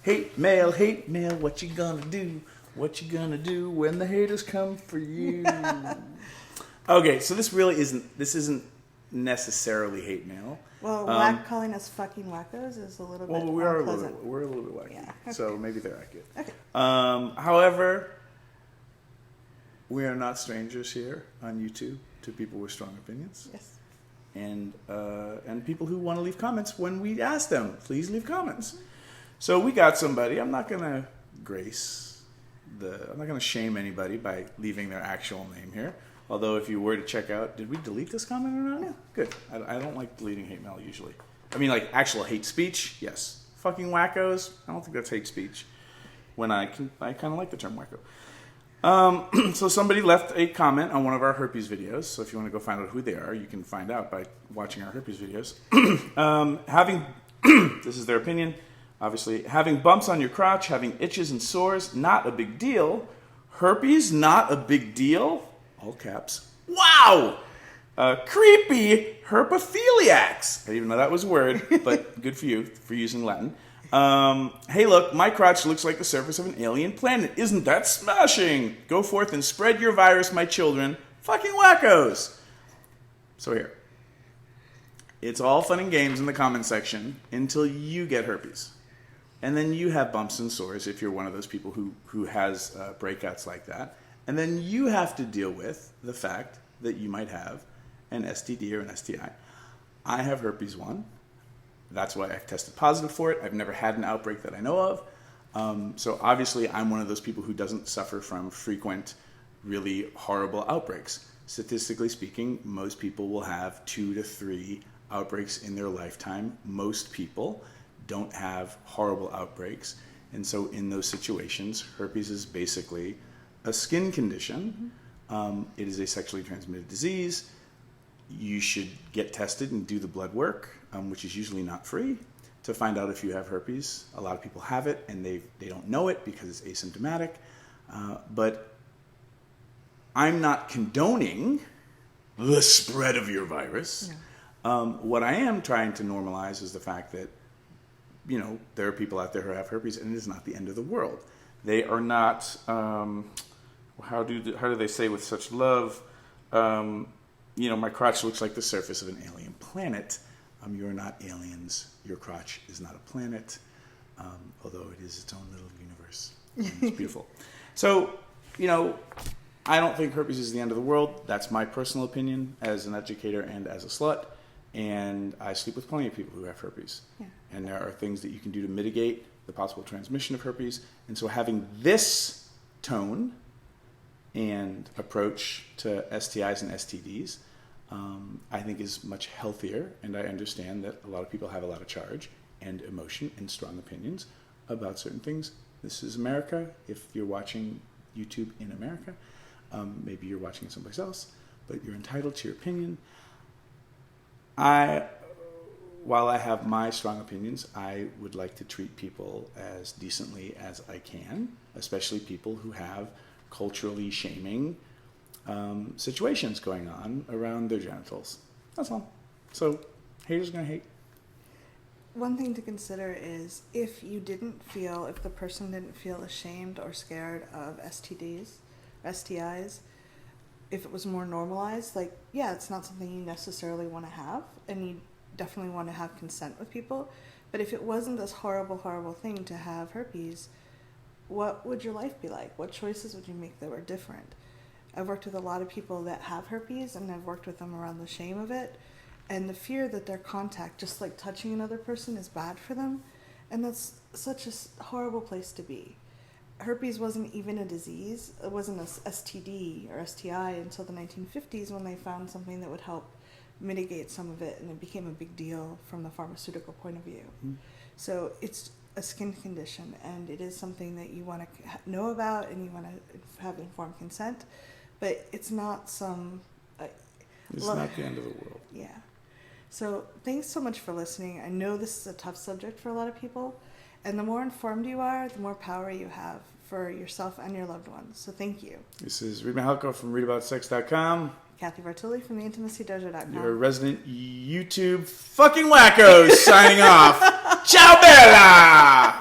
Hate mail, what you gonna do? What you gonna do when the haters come for you? Okay, so this isn't necessarily hate mail. Well, calling us fucking wackos is a little bit we're unpleasant. a little bit wacky. Yeah, okay. So maybe they're accurate. Okay. However, we are not strangers here on YouTube to people with strong opinions. Yes. And people who want to leave comments when we ask them, please leave comments. So we got somebody. I'm not gonna shame anybody by leaving their actual name here. Although if you were to check out, did we delete this comment or not? No. Good. I don't like deleting hate mail usually. I mean, like actual hate speech, yes. Fucking wackos, I don't think that's hate speech. When I kind of like the term wacko. So somebody left a comment on one of our herpes videos. So if you want to go find out who they are, you can find out by watching our herpes videos. This is their opinion. Obviously, having bumps on your crotch, having itches and sores, not a big deal. Herpes, not a big deal. All caps. Wow! Creepy herpophiliacs. I didn't even know that was a word, but good for you for using Latin. Hey, look, my crotch looks like the surface of an alien planet. Isn't that smashing? Go forth and spread your virus, my children. Fucking wackos. So here. It's all fun and games in the comment section until you get herpes. And then you have bumps and sores if you're one of those people who has breakouts like that. And then you have to deal with the fact that you might have an STD or an STI. I have herpes 1. That's why I've tested positive for it. I've never had an outbreak that I know of. So obviously I'm one of those people who doesn't suffer from frequent, really horrible outbreaks. Statistically speaking, most people will have 2 to 3 outbreaks in their lifetime. Most people don't have horrible outbreaks. And so in those situations, herpes is basically a skin condition. It is a sexually transmitted disease. You should get tested and do the blood work, which is usually not free, to find out if you have herpes. A lot of people have it and they don't know it because it's asymptomatic. But I'm not condoning the spread of your virus. No. What I am trying to normalize is the fact that, you know, there are people out there who have herpes and it is not the end of the world. They are not, how do they say with such love, you know, my crotch looks like the surface of an alien planet. You're not aliens. Your crotch is not a planet, although it is its own little universe. It's beautiful. So, you know, I don't think herpes is the end of the world. That's my personal opinion as an educator and as a slut. And I sleep with plenty of people who have herpes. Yeah. And there are things that you can do to mitigate the possible transmission of herpes. And so having this tone and approach to STIs and STDs, I think is much healthier. And I understand that a lot of people have a lot of charge and emotion and strong opinions about certain things. This is America. If you're watching YouTube in America, maybe you're watching it someplace else, but you're entitled to your opinion. While I have my strong opinions, I would like to treat people as decently as I can, especially people who have culturally shaming situations going on around their genitals. That's all. So, haters are going to hate. One thing to consider is if the person didn't feel ashamed or scared of STDs, STIs, if it was more normalized, like, yeah, it's not something you necessarily want to have, and you definitely want to have consent with people, but if it wasn't this horrible, horrible thing to have herpes, what would your life be like? What choices would you make that were different? I've worked with a lot of people that have herpes, and I've worked with them around the shame of it, and the fear that their contact, just like touching another person, is bad for them, and that's such a horrible place to be. Herpes wasn't even a disease. It wasn't a STD or STI until the 1950s when they found something that would help mitigate some of it, and it became a big deal from the pharmaceutical point of view. Mm-hmm. So it's a skin condition, and it is something that you want to know about and you want to have informed consent, but it's not some... it's not the end of the world. Yeah. So thanks so much for listening. I know this is a tough subject for a lot of people, and the more informed you are, the more power you have for yourself and your loved ones. So thank you. This is Reid from readaboutsex.com. Cathy Bartoli from theintimacydojo.com. Your resident YouTube fucking wackos signing off. Ciao, Bella!